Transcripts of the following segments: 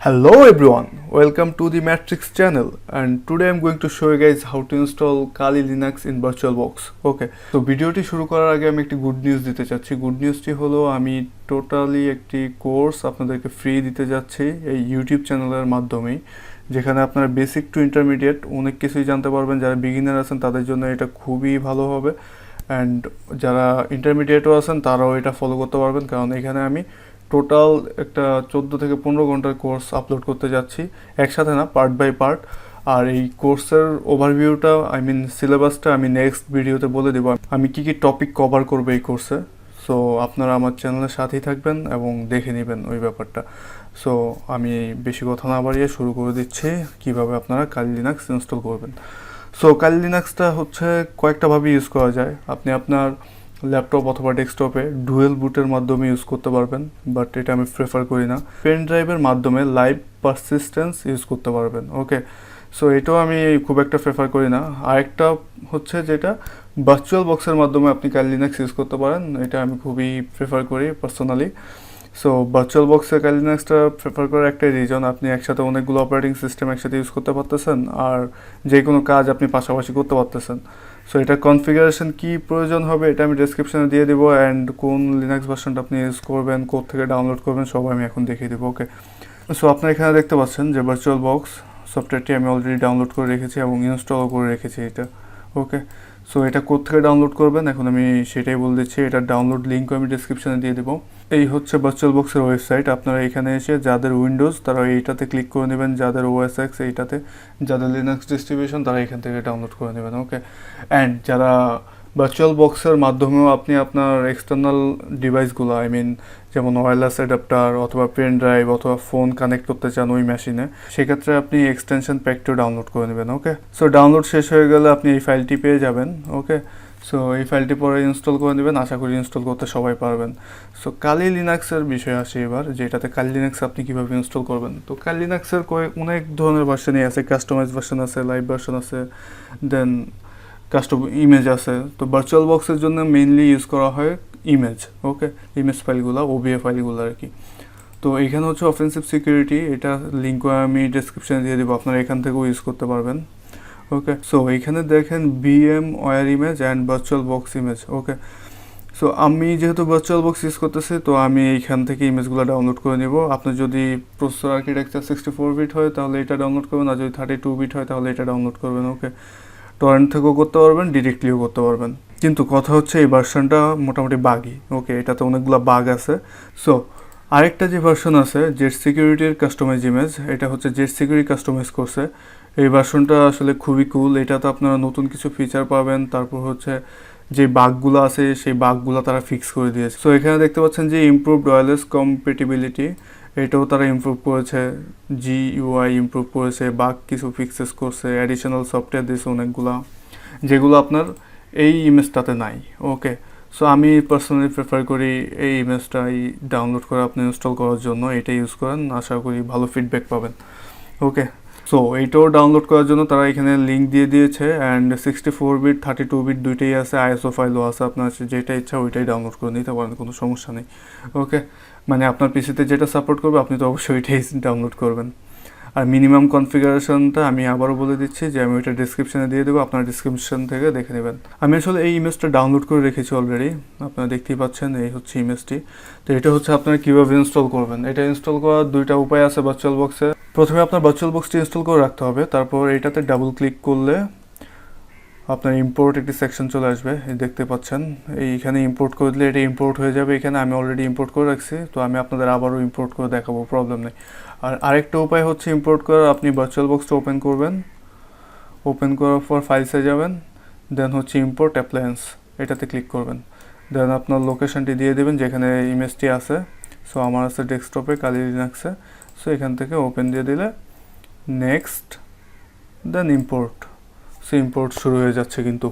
Hello everyone, welcome to the Matrix channel, and today I'm going to show you guys how to install Kali Linux in VirtualBox. Okay, তো ভিডিওটি শুরু করার আগে আমি একটি good news দিতে চাচ্ছি। গুড নিউজটি হলো আমি টোটালি একটি কোর্স আপনাদেরকে ফ্রি দিতে যাচ্ছি এই ইউটিউব চ্যানেলের মাধ্যমেই, যেখানে আপনারা বেসিক টু ইন্টারমিডিয়েট অনেক কিছুই জানতে পারবেন। যারা বিগিনার আছেন তাদের জন্য এটা খুবই ভালো হবে, অ্যান্ড যারা ইন্টারমিডিয়েটও আছেন তারাও এটা ফলো করতে পারবেন, কারণ এখানে আমি টোটাল একটা 14 থেকে 15 ঘন্টার কোর্স আপলোড করতে যাচ্ছি, একসাথে না, পার্ট বাই পার্ট। আর এই কোর্সের ওভারভিউটা সিলেবাসটা আমি নেক্সট ভিডিওতে বলে দেবো আমি কী কী টপিক কভার করবো এই কোর্সে। সো আপনারা আমার চ্যানেলের সাথেই থাকবেন এবং দেখে নেবেন ওই ব্যাপারটা। সো আমি বেশি কথা না বাড়িয়ে শুরু করে দিচ্ছি কীভাবে আপনারা কালি লিনাক্স ইনস্টল করবেন। সো কালি লিনাক্সটা হচ্ছে কয়েকটাভাবে ইউজ করা যায়। আপনি আপনার ল্যাপটপ অথবা ডেস্কটপে ডুয়েল বুটের মাধ্যমে ইউজ করতে পারবেন, বাট এটা আমি প্রেফার করি না। পেন ড্রাইভের মাধ্যমে লাইভ পারসিস্টেন্স ইউজ করতে পারবেন। ওকে, সো এটাও আমি খুব একটা প্রেফার করি না। আরেকটা হচ্ছে যেটা ভার্চুয়াল বক্সের মাধ্যমে আপনি কালি লিনাক্স ইউজ করতে পারেন, এটা আমি খুবই প্রেফার করি পার্সোনালি। সো ভার্চুয়াল বক্সে কালি লিনাক্সটা প্রেফার করার একটাই রিজন, আপনি একসাথে অনেকগুলো অপারেটিং সিস্টেম একসাথে ইউজ করতে পারতেছেন, আর যে কোনো কাজ আপনি পাশাপাশি করতে পারতেছেন। সো এটা কনফিগারেশন কি প্রয়োজন হবে এটা আমি ডেসক্রিপশনে দিয়ে দেবো, অ্যান্ড কোন লিনাক্স ভার্সনটা আপনি ইউজ করবেন, কোথা থেকে ডাউনলোড করবেন সব আমি এখন দেখিয়ে দেবো। ওকে, সো আপনারা এখানে দেখতে পাচ্ছেন যে ভার্চুয়াল বক্স সফটওয়্যারটি আমি অলরেডি ডাউনলোড করে রেখেছি এবং ইনস্টলও করে রেখেছি এটা। ওকে, সো এটা কোত্থেকে ডাউনলোড করবেন এখন আমি সেটাই বলে দিচ্ছি। এটার ডাউনলোড লিঙ্কও আমি ডিসক্রিপশনে দিয়ে দেবো। এই হচ্ছে ভার্চুয়াল বক্সের ওয়েবসাইট। আপনারা এখানে এসে যাদের উইন্ডোজ তারা এইটাতে ক্লিক করে নেবেন, যাদের OS X এইটাতে, যাদের লিনাক্স ডিস্ট্রিবিউশন তারা এখান থেকে ডাউনলোড করে নেবেন। ওকে, অ্যান্ড যারা ভার্চুয়াল বক্সের মাধ্যমেও আপনি আপনার এক্সটার্নাল ডিভাইসগুলো যেমন ওয়্যারলেস অ্যাডাপ্টার অথবা পেন ড্রাইভ অথবা ফোন কানেক্ট করতে চান ওই মেশিনে, সেক্ষেত্রে আপনি এক্সটেনশন প্যাকটিও ডাউনলোড করে নেবেন। ওকে, সো ডাউনলোড শেষ হয়ে গেলে আপনি এই ফাইলটি পেয়ে যাবেন। ওকে, সো এই ফাইলটি পরে ইনস্টল করে নেবেন, আশা করি ইনস্টল করতে সবাই পারবেন। সো কালি লিনাক্সের বিষয়ে আসি এবার, যেটাতে কালি লিনাক্স আপনি কীভাবে ইনস্টল করবেন। তো কালি লিনাক্সের অনেক ধরনের ভার্সনই আছে, কাস্টমাইজ ভার্সন আছে, লাইভ ভার্সন আছে, দেন কাস্টম ইমেজ আছে। তো ভার্চুয়াল বক্সের জন্য মেইনলি ইউজ করা হয় ইমেজ। ওকে, ইমেজ ফাইলগুলো, OBA ফাইলগুলো আর কি। তো এখানে হচ্ছে অফেন্সিভ সিকিউরিটি, এটা লিঙ্কও আমি ডেসক্রিপশনে দিয়ে দেবো, আপনারা এখান থেকেও ইউজ করতে পারবেন। ওকে, সো এইখানে দেখেন VM ware image and virtual box image. Okay, so আমি যেহেতু ভার্চুয়াল বক্স ইউজ করতেছি তো আমি এইখান থেকে ইমেজগুলো ডাউনলোড করে নিব। আপনার যদি প্রসেসর আর্কিটেকচার 64 বিট হয় তাহলে এটা ডাউনলোড করবেন, আর যদি 32 বিট হয় তাহলে এটা ডাউনলোড করবেন। ওকে, টরেন্ট থেকেও করতে পারবেন, ডিরেক্টলিও করতে পারবেন, কিন্তু কথা হচ্ছে এই ভার্সনটা মোটামুটি বাগি। ওকে, এটাতে অনেকগুলো বাগ আছে। সো আরেকটা যে ভার্সন আছে জেড সিকিউরিটির কাস্টমাইজ ইমেজ, এটা হচ্ছে জেড সিকিউরিটি কাস্টমাইজ করছে। এই ভার্সনটা আসলে খুবই কুল। এটাতে আপনারা নতুন কিছু ফিচার পাবেন, তারপর হচ্ছে যে বাগগুলো আছে সেই বাগগুলো তারা ফিক্স করে দিয়েছে। সো এখানে দেখতে পাচ্ছেন যে ইমপ্রুভড ওয়্যারলেস কম্প্যাটিবিলিটি, এটাও তারা ইমপ্রুভ করেছে, GUI ইমপ্রুভ করেছে, বাগ কিছু ফিক্সেস করছে, অ্যাডিশনাল সফটওয়্যার দিয়েছে অনেকগুলো, যেগুলো আপনার এই ইমেজটাতে নাই। ওকে, সো আমি পার্সোনালি প্রেফার করি এই ইমেজটাই ডাউনলোড করে আপনি ইনস্টল করার জন্য, এটা ইউজ করেন, আশা করি ভালো ফিডব্যাক পাবেন। ওকে, সো এইটাও ডাউনলোড করার জন্য তারা এখানে লিঙ্ক দিয়ে দিয়েছে, অ্যান্ড 64 বিট 32 বিট দুইটাই আছে, ISO ফাইলও আছে, আপনার যেটা ইচ্ছা ওইটাই ডাউনলোড করে নিতে পারেন, কোনো সমস্যা নেই। ওকে, আপনার পিসিতে যেটা সাপোর্ট করবে আপনি তো অবশ্যই ওইটাই ডাউনলোড করবেন। আর মিনিমাম কনফিগারেশনটা আমি আবারও বলে দিচ্ছি যে আমি ওইটা ডিসক্রিপশনে দিয়ে দেবো, আপনার ডিসক্রিপশন থেকে দেখে নেবেন। আমি আসলে এই ইমেজটা ডাউনলোড করে রেখেছি অলরেডি, আপনারা দেখতেই পাচ্ছেন, এই হচ্ছে ইমেজটি। তো এটা হচ্ছে আপনারা কীভাবে ইনস্টল করবেন। এটা ইনস্টল করার দুইটা উপায় আছে ভার্চুয়াল বক্সে। প্রথমে আপনার ভার্চুয়াল বক্সটি ইনস্টল করে রাখতে হবে, তারপর এটাতে ডাবল ক্লিক করলে আপনার ইম্পোর্ট একটি সেকশন চলে আসবে, দেখতে পাচ্ছেন। এইখানে ইম্পোর্ট করে দিলে এটা ইম্পোর্ট হয়ে যাবে। এখানে আমি অলরেডি ইম্পোর্ট করে রাখছি, তো আমি আপনাদের আবারও ইম্পোর্ট করে দেখাবো, প্রবলেম নেই। আর আরেকটা উপায় হচ্ছে ইম্পোর্ট করার, আপনি ভার্চুয়াল বক্সটা ওপেন করবেন, ওপেন করার পর ফাইলসে যাবেন, দেন হচ্ছে ইম্পোর্ট অ্যাপ্লায়েন্স, এটাতে ক্লিক করবেন, দেন আপনার লোকেশনটি দিয়ে দেবেন যেখানে ইমেজটি আছে। সো আমার আছে ডেস্কটপে কালি লিনাক্সে। সো এখান থেকে ওপেন দিয়ে দিলে নেক্সট, দেন ইম্পোর্ট। সো ইম্পোর্ট শুরু হয়ে যাচ্ছে, কিন্তু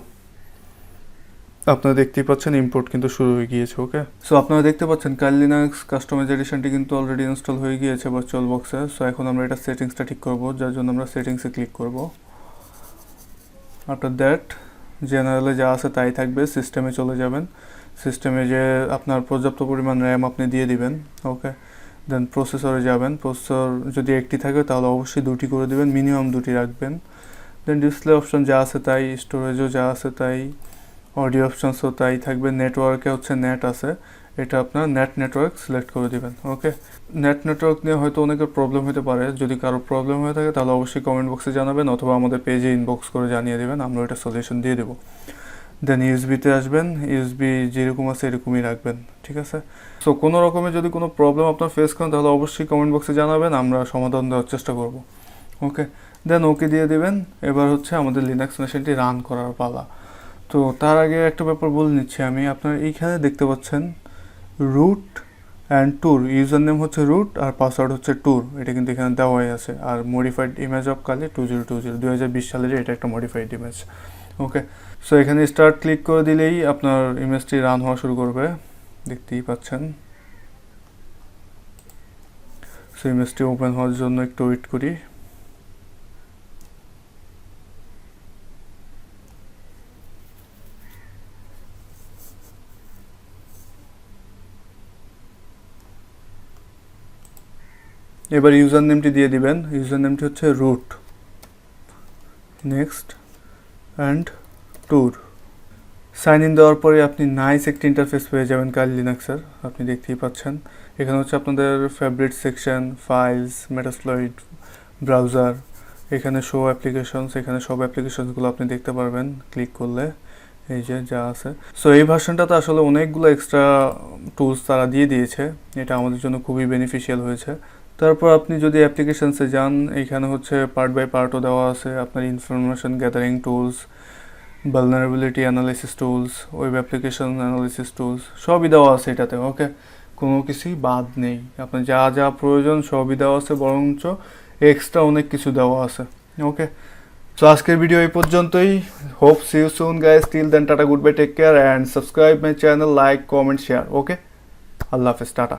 আপনারা দেখতেই পাচ্ছেন ইম্পোর্ট কিন্তু শুরু হয়ে গিয়েছে। ওকে, সো আপনারা দেখতে পাচ্ছেন কালি লিনাক্স কাস্টমাইজ এডিশনটি কিন্তু অলরেডি ইনস্টল হয়ে গিয়েছে ভার্চুয়াল বক্সে। সো এখন আমরা এটা সেটিংসটা ঠিক করব, যার জন্য আমরা সেটিংসে ক্লিক করব। আফটার দ্যাট জেনারেলে যা আছে তাই থাকবে, সিস্টেমে চলে যাবেন। সিস্টেমে যে আপনার পর্যাপ্ত পরিমাণ র্যাম আপনি দিয়ে দিবেন। ওকে, দেন প্রসেসরে যাবেন, প্রসেসর যদি একটি থাকে তাহলে অবশ্যই দুটি করে দেবেন, মিনিমাম দুটি রাখবেন। দেন ডিসপ্লে অপশন যা আছে তাই, স্টোরেজও যা আছে তাই, অডিও অপশনসও তাই থাকবে। নেটওয়ার্কে হচ্ছে নেট আছে, এটা আপনার নেটওয়ার্ক সিলেক্ট করে দিবেন। ওকে, নেটওয়ার্ক নিয়ে হয়তো অনেকের প্রবলেম হতে পারে, যদি কারো প্রবলেম হয়ে থাকে তাহলে অবশ্যই কমেন্ট বক্সে জানাবেন অথবা আমাদের পেজে ইনবক্স করে জানিয়ে দেবেন, আমরা এটা সলিউশন দিয়ে দেবো। দেন ইউএসবিতে আসবেন, ইউএসবি যেরকম আছে এরকমই রাখবেন, ঠিক আছে। সো কোনো রকমের যদি কোনো প্রবলেম আপনার ফেস করেন তাহলে অবশ্যই কমেন্ট বক্সে জানাবেন, আমরা সমাধান দেওয়ার চেষ্টা করব। ওকে, দেন ওকে দিয়ে দিবেন। এবার হচ্ছে আমাদের লিনাক্স মেশিনটি রান করার পালা। তো তার আগে একটা ব্যাপার বলে নিচ্ছি আমি, আপনার এইখানে দেখতে পাচ্ছেন root and toor, user name হচ্ছে রুট আর পাসওয়ার্ড হচ্ছে ট্যুর, এটা কিন্তু এখানে দেওয়াই আছে। আর মডিফাইড ইমেজ অফ কালি 2020 2020 সালের এটা একটা মডিফাইড ইমেজ। ওকে, সো এখানে স্টার্ট ক্লিক করে দিলেই আপনার ইমেজটি রান হওয়া শুরু করবে, দেখতেই পাচ্ছেন। সো ইমেজটি ওপেন হওয়ার জন্য একটু ওয়েট করি। এবার ইউজার নেমটি দিয়ে দিবেন, ইউজার নেমটি হচ্ছে root, next and toor. Sign in দেওয়ার পরে আপনি নাইস একটি ইন্টারফেস পেয়ে যাবেন কালি লিনাক্সের, আপনি দেখতেই পাচ্ছেন। এখানে হচ্ছে আপনাদের ফেভারিট সেকশন, ফাইলস, মেটাস্প্লয়েড, ব্রাউজার, এখানে শো অ্যাপ্লিকেশনস, এখানে সব অ্যাপ্লিকেশনসগুলো আপনি দেখতে পারবেন ক্লিক করলে, এই যে যা আছে। সো এই ভার্সনটাতে আসলে অনেকগুলো এক্সট্রা টুলস তারা দিয়ে দিয়েছে, এটা আমাদের জন্য খুবই বেনিফিশিয়াল হয়েছে। তারপর আপনি যদি অ্যাপ্লিকেশনসে যান, এইখানে হচ্ছে পার্ট বাই পার্টও দেওয়া আছে, আপনার information gathering tools, vulnerability analysis tools, web application analysis tools, সবই দেওয়া আছে এটাতে। ওকে, কোনো কিছুই বাদ নেই, আপনার যা যা প্রয়োজন সবই দেওয়া আছে, বরঞ্চ এক্সট্রা অনেক কিছু দেওয়া আছে। ওকে, সো আজকের ভিডিও এই পর্যন্তই। Hope see you soon guys, till then tata, good bye, take care and subscribe my channel, like, comment, share. Okay, আল্লাহ হাফেজ, টাটা।